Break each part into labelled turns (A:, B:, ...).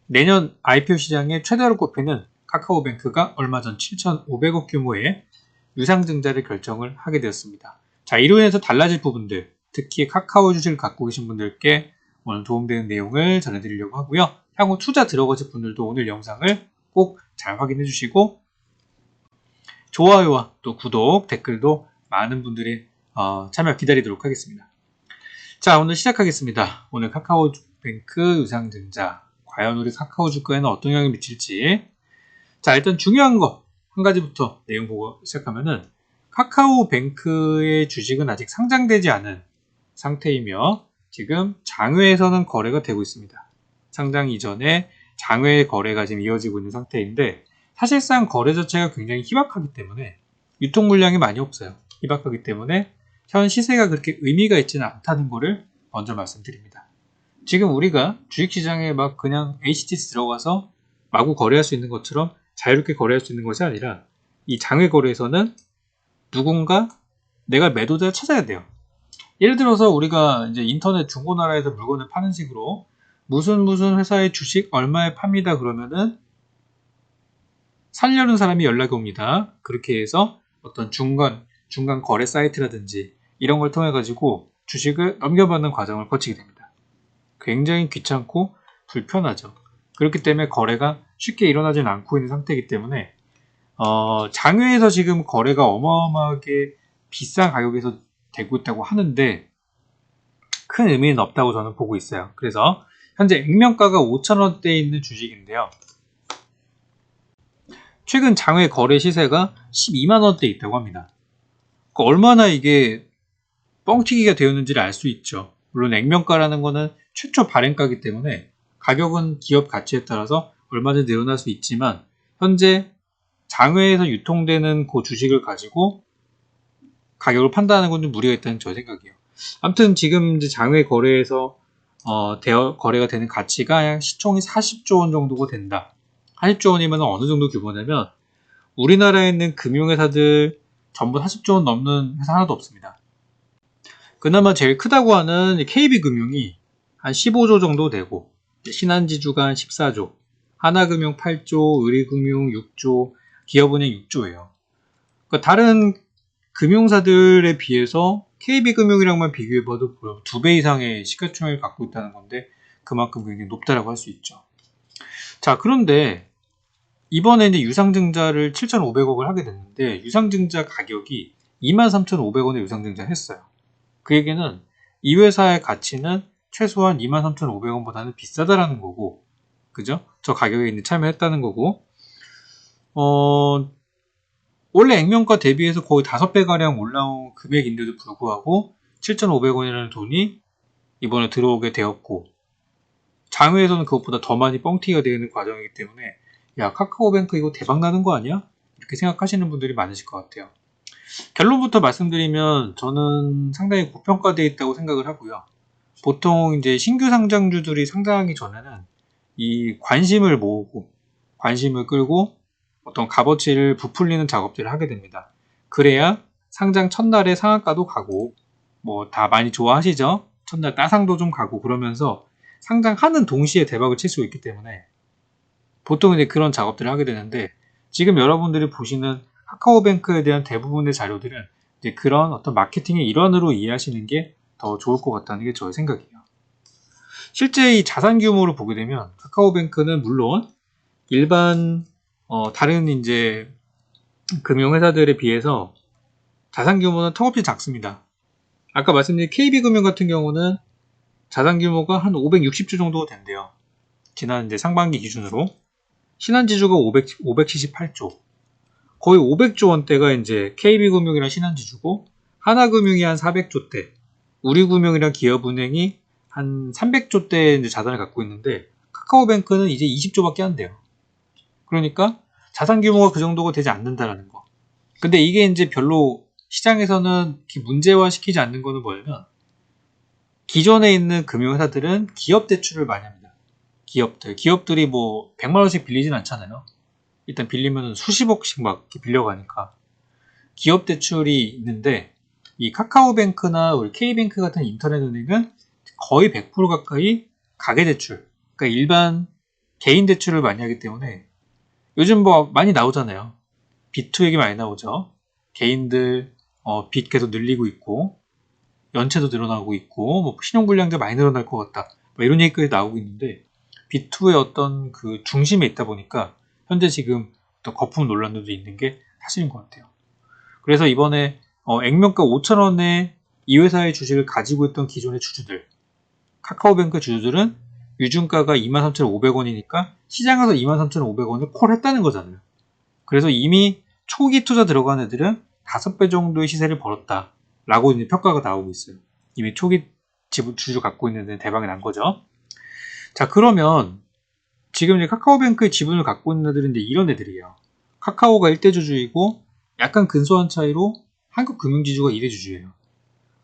A: 내년 IPO 시장의 최대로 꼽히는 카카오뱅크가 얼마 전 7,500억 규모의 유상증자를 결정을 하게 되었습니다. 자, 이로 인해서 달라질 부분들, 특히 카카오 주식을 갖고 계신 분들께 오늘 도움되는 내용을 전해드리려고 하고요. 향후 투자 들어가실 분들도 오늘 영상을 꼭 잘 확인해 주시고 좋아요와 또 구독, 댓글도 많은 분들이 참여 기다리도록 하겠습니다. 자, 오늘 시작하겠습니다. 오늘 카카오뱅크 유상증자, 과연 우리 카카오 주가에는 어떤 영향을 미칠지. 자, 일단 중요한 거 한 가지부터 내용 보고 시작하면은 카카오뱅크의 주식은 아직 상장되지 않은 상태이며 지금 장외에서는 거래가 되고 있습니다. 상장 이전에 장외 거래가 지금 이어지고 있는 상태인데 사실상 거래 자체가 굉장히 희박하기 때문에 유통 물량이 많이 없어요. 희박하기 때문에 현 시세가 그렇게 의미가 있지는 않다는 것을 먼저 말씀드립니다. 지금 우리가 주식시장에 막 그냥 HTS 들어가서 마구 거래할 수 있는 것처럼 자유롭게 거래할 수 있는 것이 아니라 이 장외 거래에서는 누군가 내가 매도자를 찾아야 돼요. 예를 들어서 우리가 이제 인터넷 중고나라에서 물건을 파는 식으로 무슨 회사의 주식 얼마에 팝니다 그러면은 살려는 사람이 연락이 옵니다. 그렇게 해서 어떤 중간 거래 사이트라든지 이런 걸 통해 가지고 주식을 넘겨받는 과정을 거치게 됩니다. 굉장히 귀찮고 불편하죠. 그렇기 때문에 거래가 쉽게 일어나지는 않고 있는 상태이기 때문에 장외에서 지금 거래가 어마어마하게 비싼 가격에서 되고 있다고 하는데 큰 의미는 없다고 저는 보고 있어요. 그래서 현재 액면가가 5,000원대에 있는 주식인데요. 최근 장외 거래 시세가 12만원대에 있다고 합니다. 그러니까 얼마나 이게 뻥튀기가 되었는지를 알 수 있죠. 물론 액면가라는 거는 최초 발행가이기 때문에 가격은 기업 가치에 따라서 얼마든지 늘어날 수 있지만 현재 장외에서 유통되는 그 주식을 가지고 가격을 판단하는 건 좀 무리가 있다는 저 생각이에요. 아무튼 지금 이제 장외 거래에서 거래가 되는 가치가 시총이 40조 원 정도가 된다. 40조 원이면 어느 정도 규모냐면 우리나라에 있는 금융회사들 전부 40조 원 넘는 회사 하나도 없습니다. 그나마 제일 크다고 하는 KB금융이 한 15조 정도 되고 신한지주가 한 14조, 하나금융 8조, 의리금융 6조, 기업은행 6조예요. 그러니까 다른 금융사들에 비해서 KB금융이랑만 비교해봐도 2배 이상의 시가총액을 갖고 있다는 건데 그만큼 굉장히 높다라고 할 수 있죠. 자, 그런데 이번에 이제 유상증자를 7,500억을 하게 됐는데 유상증자 가격이 23,500원에 유상증자를 했어요. 그 얘기는 이 회사의 가치는 최소한 23,500원보다는 비싸다라는 거고, 그죠? 저 가격에 이제 참여했다는 거고, 원래 액면가 대비해서 거의 5배가량 올라온 금액인데도 불구하고 7,500원이라는 돈이 이번에 들어오게 되었고, 장외에서는 그것보다 더 많이 뻥튀기가 되는 과정이기 때문에 야, 카카오뱅크 이거 대박 나는 거 아니야? 이렇게 생각하시는 분들이 많으실 것 같아요. 결론부터 말씀드리면 저는 상당히 고평가되어 있다고 생각을 하고요. 보통 이제 신규 상장주들이 상장하기 전에는 이 관심을 모으고 관심을 끌고 어떤 값어치를 부풀리는 작업들을 하게 됩니다. 그래야 상장 첫날에 상한가도 가고 뭐 다 많이 좋아하시죠? 첫날 따상도 좀 가고 그러면서 상장하는 동시에 대박을 칠 수 있기 때문에 보통 이제 그런 작업들을 하게 되는데 지금 여러분들이 보시는 카카오뱅크에 대한 대부분의 자료들은 이제 그런 어떤 마케팅의 일환으로 이해하시는 게 더 좋을 것 같다는 게 저의 생각이에요. 실제 이 자산 규모를 보게 되면 카카오뱅크는 물론 일반 다른 이제 금융회사들에 비해서 자산 규모는 턱없이 작습니다. 아까 말씀드린 KB금융 같은 경우는 자산 규모가 한 560조 정도 된대요. 지난 이제 상반기 기준으로. 신한지주가 578조. 거의 500조 원대가 이제 KB금융이랑 신한지주고, 하나금융이 한 400조대, 우리금융이랑 기업은행이 한 300조대 이제 자산을 갖고 있는데, 카카오뱅크는 이제 20조밖에 안 돼요. 그러니까 자산 규모가 그 정도가 되지 않는다라는 거. 근데 이게 이제 별로 시장에서는 문제화 시키지 않는 거는 뭐냐면, 기존에 있는 금융회사들은 기업 대출을 많이 합니다. 기업들이 뭐 100만원씩 빌리진 않잖아요. 일단 빌리면 수십억씩 막 이렇게 빌려가니까. 기업 대출이 있는데, 이 카카오뱅크나 우리 K뱅크 같은 인터넷은행은 거의 100% 가까이 가계대출, 그러니까 일반 개인 대출을 많이 하기 때문에 요즘 뭐 많이 나오잖아요. B2 얘기 많이 나오죠. 개인들 빚 계속 늘리고 있고 연체도 늘어나고 있고 뭐 신용불량자 많이 늘어날 것 같다. 뭐 이런 얘기까지 나오고 있는데 B2의 어떤 그 중심에 있다 보니까 현재 지금 어떤 거품 논란도 있는 게 사실인 것 같아요. 그래서 이번에 액면가 5,000원에 이 회사의 주식을 가지고 있던 기존의 주주들, 카카오뱅크 주주들은 유중가가 23,500원이니까 시장에서 23,500원을 콜했다는 거잖아요. 그래서 이미 초기 투자 들어간 애들은 5배 정도의 시세를 벌었다 라고 이제 평가가 나오고 있어요. 이미 초기 주주 갖고 있는 데는 대박이 난 거죠. 자, 그러면 지금 이제 카카오뱅크의 지분을 갖고 있는 애들은 이제 이런 애들이에요. 카카오가 1대 주주이고 약간 근소한 차이로 한국금융지주가 2대 주주예요.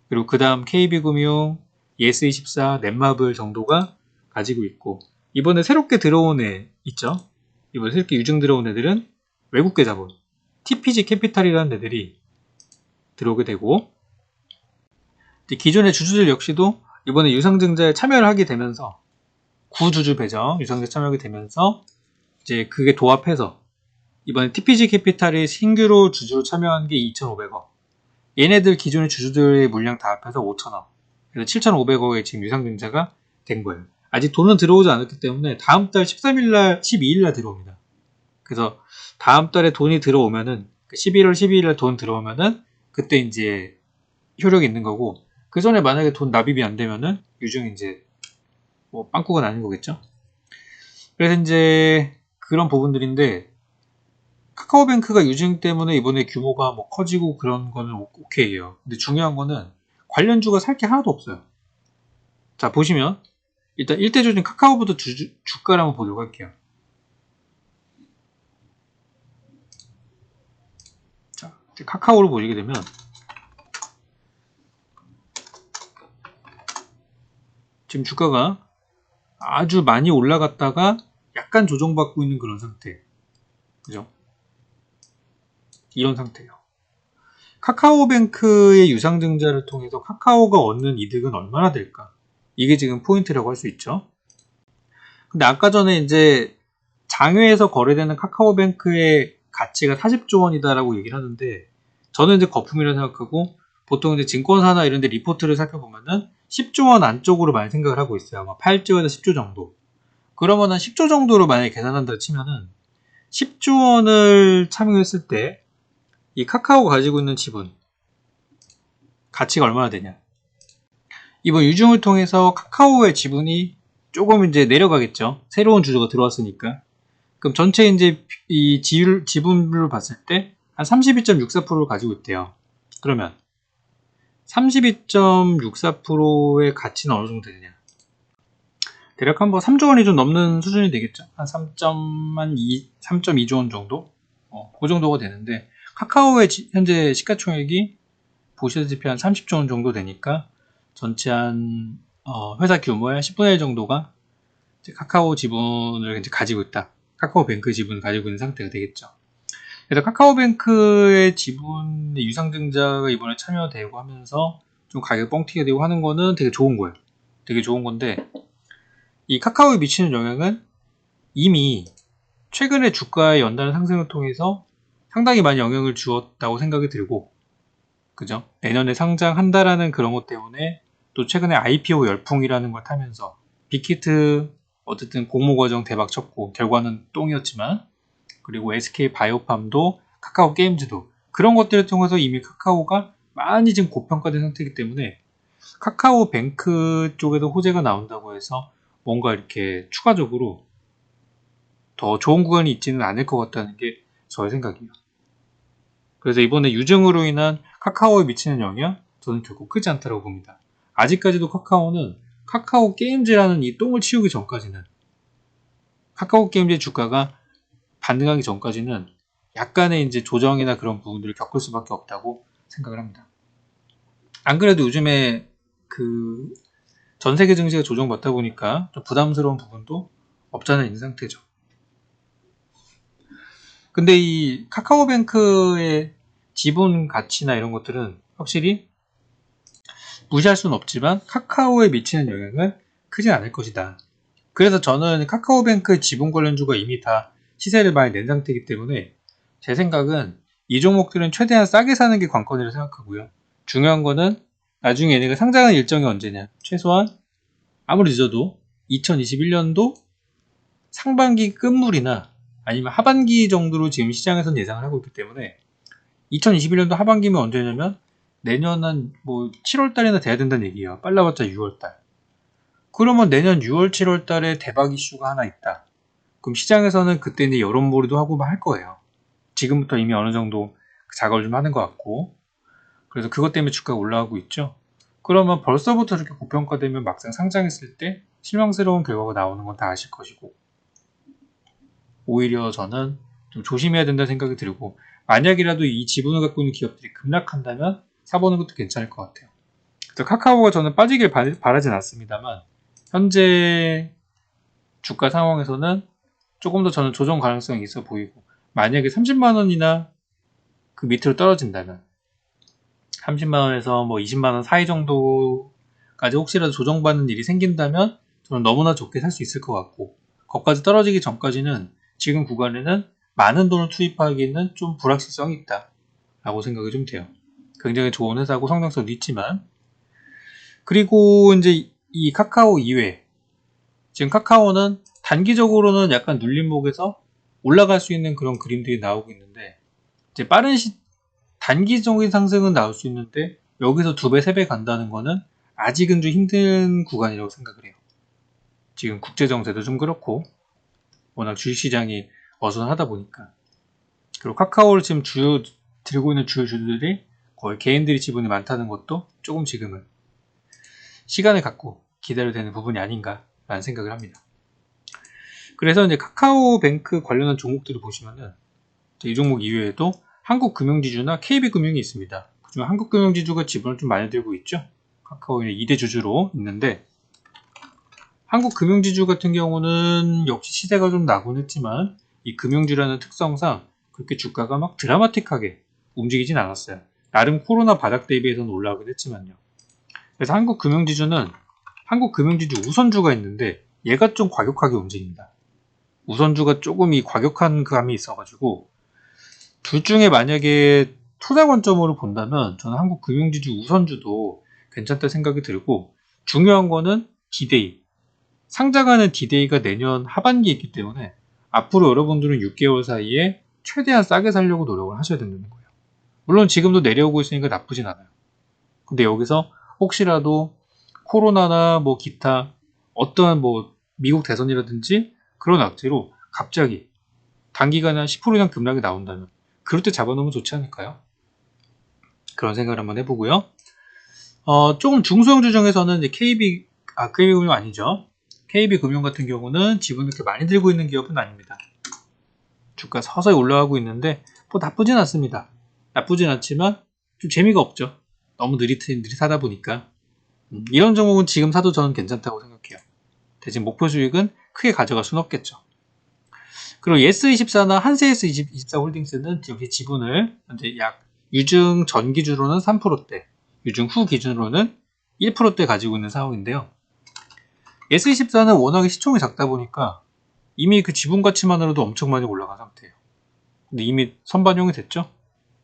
A: 그리고 그 다음 KB금융, 예스24, 넷마블 정도가 가지고 있고 이번에 새롭게 들어온 애 있죠? 이번에 새롭게 유증 들어온 애들은 외국계 자본, TPG 캐피탈이라는 애들이 들어오게 되고 기존의 주주들 역시도 이번에 유상증자에 참여를 하게 되면서 구주주 배정 유상증자 참여하게 되면서 이제 그게 도합해서 이번에 TPG 캐피탈이 신규로 주주로 참여한 게 2,500억. 얘네들 기존의 주주들의 물량 다 합해서 5,000억. 그래서 7,500억의 지금 유상증자가 된 거예요. 아직 돈은 들어오지 않았기 때문에 다음 달 13일날, 12일날 들어옵니다. 그래서 다음 달에 돈이 들어오면은 11월 12일날 돈 들어오면은 그때 이제 효력이 있는 거고 그 전에 만약에 돈 납입이 안 되면은 유증이 이제 뭐 빵꾸가 나는 거겠죠. 그래서 이제 그런 부분들인데 카카오뱅크가 유증 때문에 이번에 규모가 뭐 커지고 그런 거는 오케이예요. 근데 중요한 거는 관련주가 살 게 하나도 없어요. 자, 보시면 일단 1대 주주인 카카오부터 주가를 한번 보도록 할게요. 자, 카카오를 보시게 되면 지금 주가가 아주 많이 올라갔다가 약간 조정받고 있는 그런 상태. 그죠? 이런 상태예요. 카카오뱅크의 유상증자를 통해서 카카오가 얻는 이득은 얼마나 될까? 이게 지금 포인트라고 할 수 있죠. 근데 아까 전에 이제 장외에서 거래되는 카카오뱅크의 가치가 40조 원이다라고 얘기를 하는데 저는 이제 거품이라고 생각하고 보통 이제 증권사나 이런 데 리포트를 살펴보면은 10조 원 안쪽으로 많이 생각을 하고 있어요. 아마 8조에서 10조 정도. 그러면은 10조 정도로 만약에 계산한다 치면은 10조 원을 참여했을 때 이 카카오가 가지고 있는 지분 가치가 얼마나 되냐. 이번 유증을 통해서 카카오의 지분이 조금 이제 내려가겠죠. 새로운 주주가 들어왔으니까. 그럼 전체 이제 이 지분율로 봤을 때 한 32.64%를 가지고 있대요. 그러면 32.64%의 가치는 어느 정도 되느냐? 대략 한번 3조 원이 좀 넘는 수준이 되겠죠. 한 3.2조 원 정도? 그 정도가 되는데 카카오의 현재 시가총액이 보시다시피 한 30조 원 정도 되니까 전체 한 회사 규모의 10분의 1 정도가 이제 카카오 지분을 이제 가지고 있다. 카카오뱅크 지분을 가지고 있는 상태가 되겠죠. 그래서 카카오뱅크의 지분의 유상증자가 이번에 참여되고 하면서 좀 가격 뻥튀기가 되고 하는 거는 되게 좋은 거예요. 되게 좋은 건데 이 카카오에 미치는 영향은 이미 최근에 주가의 연단 상승을 통해서 상당히 많이 영향을 주었다고 생각이 들고 그죠? 내년에 상장한다라는 그런 것 때문에 또 최근에 IPO 열풍이라는 걸 타면서 빅히트 어쨌든 공모 과정 대박 쳤고 결과는 똥이었지만 그리고 SK바이오팜도 카카오 게임즈도 그런 것들을 통해서 이미 카카오가 많이 지금 고평가된 상태이기 때문에 카카오뱅크 쪽에도 호재가 나온다고 해서 뭔가 이렇게 추가적으로 더 좋은 구간이 있지는 않을 것 같다는 게 저의 생각이에요. 그래서 이번에 유증으로 인한 카카오에 미치는 영향 저는 결코 크지 않다고 봅니다. 아직까지도 카카오는 카카오 게임즈라는 이 똥을 치우기 전까지는 카카오 게임즈의 주가가 반등하기 전까지는 약간의 이제 조정이나 그런 부분들을 겪을 수밖에 없다고 생각을 합니다. 안 그래도 요즘에 그 전 세계 증시가 조정받다 보니까 좀 부담스러운 부분도 없잖아 있는 상태죠. 근데 이 카카오뱅크의 지분 가치나 이런 것들은 확실히 무시할 수는 없지만 카카오에 미치는 영향은 크지 않을 것이다. 그래서 저는 카카오뱅크 지분 관련주가 이미 다 시세를 많이 낸 상태이기 때문에 제 생각은 이 종목들은 최대한 싸게 사는 게 관건이라고 생각하고요. 중요한 거는 나중에 얘네가 상장하는 일정이 언제냐. 최소한 아무리 늦어도 2021년도 상반기 끝물이나 아니면 하반기 정도로 지금 시장에서는 예상을 하고 있기 때문에 2021년도 하반기면 언제냐면 내년 한 뭐 7월달이나 돼야 된다는 얘기예요. 빨라봤자 6월달. 그러면 내년 6월, 7월달에 대박 이슈가 하나 있다. 그럼 시장에서는 그때 이제 여론몰이도 하고 할 거예요. 지금부터 이미 어느 정도 작업을 좀 하는 것 같고, 그래서 그것 때문에 주가가 올라가고 있죠. 그러면 벌써부터 이렇게 고평가되면 막상 상장했을 때 실망스러운 결과가 나오는 건 다 아실 것이고, 오히려 저는 좀 조심해야 된다는 생각이 들고, 만약이라도 이 지분을 갖고 있는 기업들이 급락한다면 사보는 것도 괜찮을 것 같아요. 그래서 카카오가 저는 빠지길 바라진 않습니다만, 현재 주가 상황에서는 조금 더 저는 조정 가능성이 있어 보이고, 만약에 30만원이나 그 밑으로 떨어진다면 30만원에서 뭐 20만원 사이 정도까지 혹시라도 조정받는 일이 생긴다면 저는 너무나 좋게 살 수 있을 것 같고, 거기까지 떨어지기 전까지는 지금 구간에는 많은 돈을 투입하기는 좀 불확실성이 있다 라고 생각이 좀 돼요. 굉장히 좋은 회사고 성장성도 있지만, 그리고 이제 이 카카오 이외에 지금 카카오는 단기적으로는 약간 눌림목에서 올라갈 수 있는 그런 그림들이 나오고 있는데, 이제 단기적인 상승은 나올 수 있는데 여기서 2배, 3배 간다는 거는 아직은 좀 힘든 구간이라고 생각을 해요. 지금 국제정세도 좀 그렇고 워낙 주식시장이 어수선하다 보니까. 그리고 카카오를 지금 들고 있는 주요 주주들이 거의 개인들이 지분이 많다는 것도 조금 지금은 시간을 갖고 기다려야 되는 부분이 아닌가라는 생각을 합니다. 그래서 이제 카카오뱅크 관련한 종목들을 보시면은 이 종목 이외에도 한국금융지주나 KB금융이 있습니다. 그중 한국금융지주가 지분을 좀 많이 들고 있죠. 카카오의 2대 주주로 있는데, 한국금융지주 같은 경우는 역시 시세가 좀 나곤 했지만 이 금융주라는 특성상 그렇게 주가가 막 드라마틱하게 움직이진 않았어요. 나름 코로나 바닥 대비해서는 올라가긴 했지만요. 그래서 한국금융지주는 한국금융지주 우선주가 있는데 얘가 좀 과격하게 움직입니다. 우선주가 조금 이 과격한 감이 있어가지고 둘 중에 만약에 투자 관점으로 본다면 저는 한국금융지주 우선주도 괜찮다 생각이 들고, 중요한 거는 디데이. 상장하는 디데이가 내년 하반기에 있기 때문에 앞으로 여러분들은 6개월 사이에 최대한 싸게 살려고 노력을 하셔야 된다는 거예요. 물론 지금도 내려오고 있으니까 나쁘진 않아요. 근데 여기서 혹시라도 코로나나 뭐 기타 어떠한 뭐 미국 대선이라든지 그런 악재로 갑자기 단기간에 한 10% 이상 급락이 나온다면 그럴 때 잡아놓으면 좋지 않을까요? 그런 생각을 한번 해보고요. 조금 중소형주 중에서는 이제 KB금융 아니죠. KB금융 같은 경우는 지분을 이렇게 많이 들고 있는 기업은 아닙니다. 주가 서서히 올라가고 있는데 뭐 나쁘진 않습니다. 나쁘진 않지만 좀 재미가 없죠. 너무 느릿하다 보니까. 이런 종목은 지금 사도 저는 괜찮다고 생각해요. 대신 목표 수익은 크게 가져갈 수는 없겠죠. 그리고 예스24나 한세예스24 홀딩스는 역시 지분을 현재 유증 전 기준으로는 3%대, 유증 후 기준으로는 1%대 가지고 있는 상황인데요. 예스24는 워낙에 시총이 작다 보니까 이미 그 지분 가치만으로도 엄청 많이 올라간 상태예요. 근데 이미 선반영이 됐죠.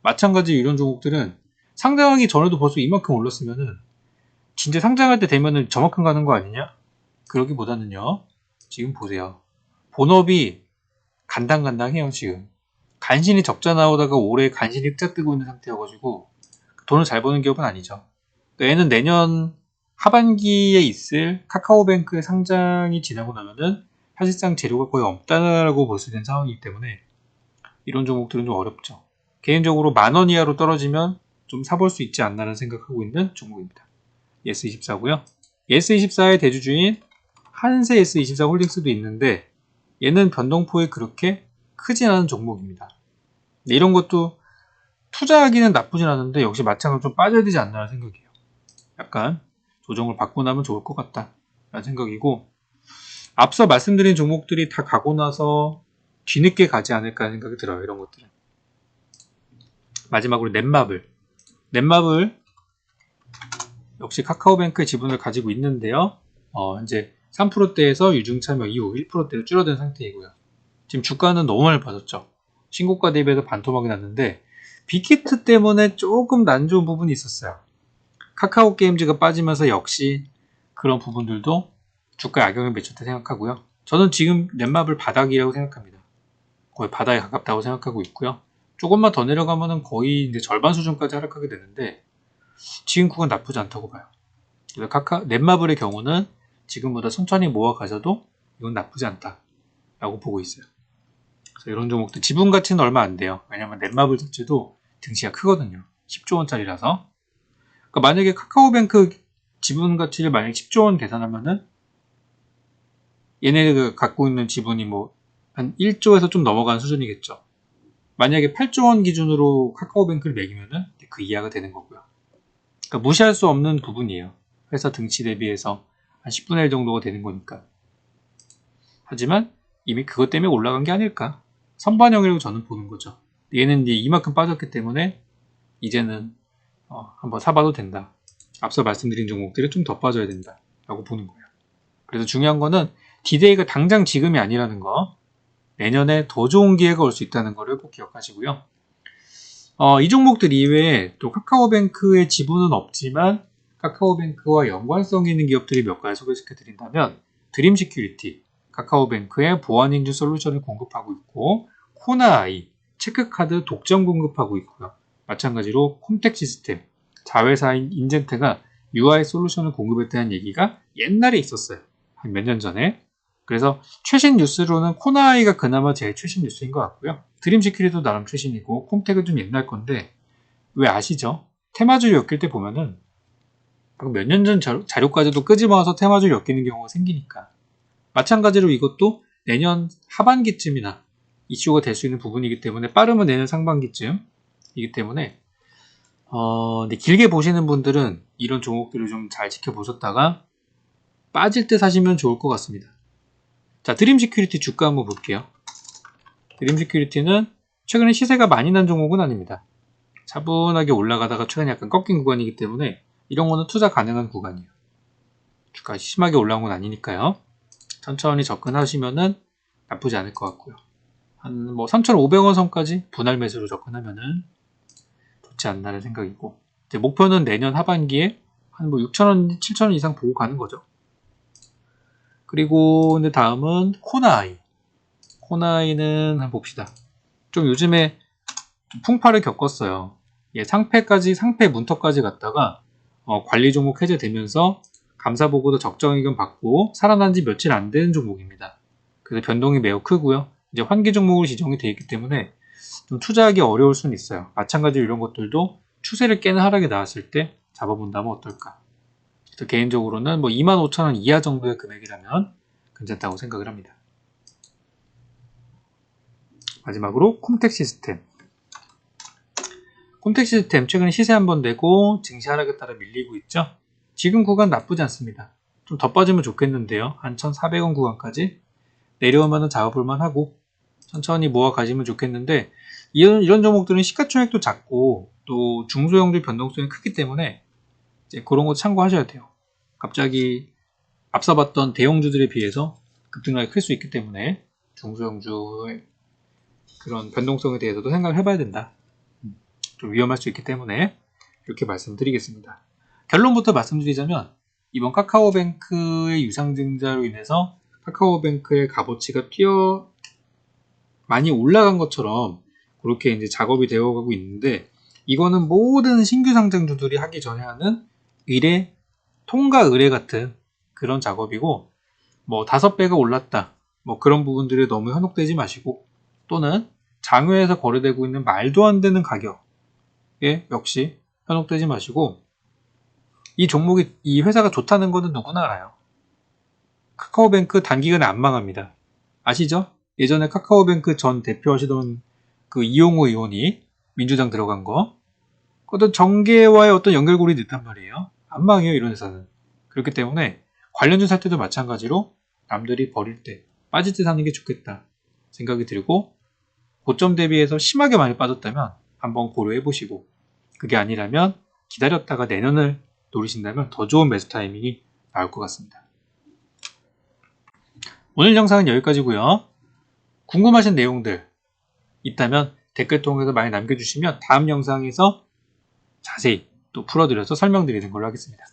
A: 마찬가지 이런 종목들은 상장하기 전에도 벌써 이만큼 올랐으면은 진짜 상장할 때 되면은 저만큼 가는 거 아니냐? 그러기보다는요, 지금 보세요. 본업이 간당간당해요. 지금 간신히 적자 나오다가 올해 간신히 흑자 뜨고 있는 상태여가지고 돈을 잘 버는 기업은 아니죠. 얘는 내년 하반기에 있을 카카오뱅크의 상장이 지나고 나면은 사실상 재료가 거의 없다라고 볼 수 있는 상황이기 때문에 이런 종목들은 좀 어렵죠. 개인적으로 10,000원 이하로 떨어지면 좀 사볼 수 있지 않나라는 생각하고 있는 종목입니다. 예스24고요. 예스24의 대주주인 한세 예스24 홀딩스도 있는데 얘는 변동폭이 그렇게 크진 않은 종목입니다. 이런 것도 투자하기는 나쁘진 않은데 역시 마찬가지로 좀 빠져야 되지 않나 생각이에요. 약간 조정을 받고 나면 좋을 것 같다 라는 생각이고, 앞서 말씀드린 종목들이 다 가고 나서 뒤늦게 가지 않을까 하는 생각이 들어요. 이런 것들은. 마지막으로 넷마블 역시 카카오뱅크의 지분을 가지고 있는데요. 이제 3%대에서 유증참여 이후 1%대로 줄어든 상태이고요. 지금 주가는 너무 많이 빠졌죠. 신고가 대비해서 반토막이 났는데 빅히트 때문에 조금 안 좋은 부분이 있었어요. 카카오 게임즈가 빠지면서 역시 그런 부분들도 주가에 악영향을 미쳤다 생각하고요. 저는 지금 넷마블 바닥이라고 생각합니다. 거의 바닥에 가깝다고 생각하고 있고요. 조금만 더 내려가면은 거의 이제 절반 수준까지 하락하게 되는데 지금 구간 나쁘지 않다고 봐요. 그래서 넷마블의 경우는 지금보다 천천히 모아가셔도 이건 나쁘지 않다라고 보고 있어요. 그래서 이런 종목들 지분 가치는 얼마 안 돼요. 왜냐면 넷마블 자체도 등치가 크거든요. 10조 원짜리라서. 그러니까 만약에 카카오뱅크 지분 가치를 만약 10조 원 계산하면은 얘네가 갖고 있는 지분이 뭐 한 1조에서 좀 넘어가는 수준이겠죠. 만약에 8조 원 기준으로 카카오뱅크를 매기면은 그 이하가 되는 거고요. 그러니까 무시할 수 없는 부분이에요. 회사 등치 대비해서 한 10분의 1 정도가 되는 거니까. 하지만 이미 그것 때문에 올라간 게 아닐까. 선반영이라고 저는 보는 거죠. 얘는 이제 이만큼 빠졌기 때문에 이제는 한번 사봐도 된다. 앞서 말씀드린 종목들이 좀 더 빠져야 된다 라고 보는 거예요. 그래서 중요한 거는 디데이가 당장 지금이 아니라는 거, 내년에 더 좋은 기회가 올 수 있다는 거를 꼭 기억하시고요. 이 종목들 이외에 또 카카오뱅크의 지분은 없지만 카카오뱅크와 연관성 있는 기업들이 몇 가지 소개시켜 드린다면 드림시큐리티, 카카오뱅크의 보안인증 솔루션을 공급하고 있고 코나아이, 체크카드 독점 공급하고 있고요. 마찬가지로 콤텍 시스템, 자회사인 인젠트가 UI 솔루션을 공급했다는 얘기가 옛날에 있었어요. 한 몇 년 전에. 그래서 최신 뉴스로는 코나아이가 그나마 제일 최신 뉴스인 것 같고요. 드림시큐리티도 나름 최신이고 콤텍은 좀 옛날 건데 왜 아시죠? 테마주를 엮일 때 보면은 몇 년 전 자료까지도 끄집어와서 테마주를 엮이는 경우가 생기니까 마찬가지로 이것도 내년 하반기쯤이나 이슈가 될 수 있는 부분이기 때문에 빠르면 내년 상반기쯤이기 때문에 근데 길게 보시는 분들은 이런 종목들을 좀 잘 지켜보셨다가 빠질 때 사시면 좋을 것 같습니다. 자, 드림시큐리티 주가 한번 볼게요. 드림시큐리티는 최근에 시세가 많이 난 종목은 아닙니다. 차분하게 올라가다가 최근에 약간 꺾인 구간이기 때문에 이런 거는 투자 가능한 구간이에요. 주가 심하게 올라온 건 아니니까요. 천천히 접근하시면은 나쁘지 않을 것 같고요. 한 뭐 3,500원 선까지 분할 매수로 접근하면은 좋지 않나라는 생각이고, 이제 목표는 내년 하반기에 한 뭐 6,000원, 7,000원 이상 보고 가는 거죠. 그리고 근데 다음은 코나아이. 코나아이는 한번 봅시다. 좀 요즘에 풍파를 겪었어요. 예, 상패 문턱까지 갔다가 관리 종목 해제되면서 감사 보고도 적정 의견 받고 살아난 지 며칠 안 되는 종목입니다. 그래서 변동이 매우 크고요. 이제 환기 종목으로 지정이 되어 있기 때문에 좀 투자하기 어려울 수는 있어요. 마찬가지로 이런 것들도 추세를 깨는 하락이 나왔을 때 잡아본다면 어떨까. 그래서 개인적으로는 뭐 25,000원 이하 정도의 금액이라면 괜찮다고 생각을 합니다. 마지막으로 콤텍 시스템. 콤텍 시스템 최근에 시세 한번 내고 증시 하락에 따라 밀리고 있죠. 지금 구간 나쁘지 않습니다. 좀 더 빠지면 좋겠는데요. 한 1,400원 구간까지 내려오면 잡아볼만 하고 천천히 모아 가시면 좋겠는데 이런 종목들은 시가총액도 작고 또 중소형들 변동성이 크기 때문에 이제 그런 거 참고하셔야 돼요. 갑자기 앞서 봤던 대형주들에 비해서 급등락이 클 수 있기 때문에 중소형주의 그런 변동성에 대해서도 생각을 해봐야 된다. 좀 위험할 수 있기 때문에 이렇게 말씀드리겠습니다. 결론부터 말씀드리자면 이번 카카오뱅크의 유상증자로 인해서 카카오뱅크의 값어치가 많이 올라간 것처럼 그렇게 이제 작업이 되어가고 있는데 이거는 모든 신규 상장주들이 하기 전에 하는 통과 의뢰 같은 그런 작업이고 뭐 5배가 올랐다 뭐 그런 부분들에 너무 현혹되지 마시고 또는 장외에서 거래되고 있는 말도 안 되는 가격에 역시 현혹되지 마시고 이 회사가 좋다는 거는 누구나 알아요. 카카오뱅크 단기간에 안 망합니다. 아시죠? 예전에 카카오뱅크 전 대표하시던 그 이용호 의원이 민주당 들어간 거 어떤 정계와의 어떤 연결고리 있단 말이에요. 안 망해요, 이런 회사는. 그렇기 때문에 관련주 살 때도 마찬가지로 남들이 버릴 때 빠질 때 사는 게 좋겠다 생각이 들고 고점 대비해서 심하게 많이 빠졌다면 한번 고려해 보시고 그게 아니라면 기다렸다가 내년을 노리신다면 더 좋은 매수 타이밍이 나올 것 같습니다. 오늘 영상은 여기까지고요. 궁금하신 내용들 있다면 댓글 통해서 많이 남겨주시면 다음 영상에서 자세히 또 풀어드려서 설명드리는 걸로 하겠습니다.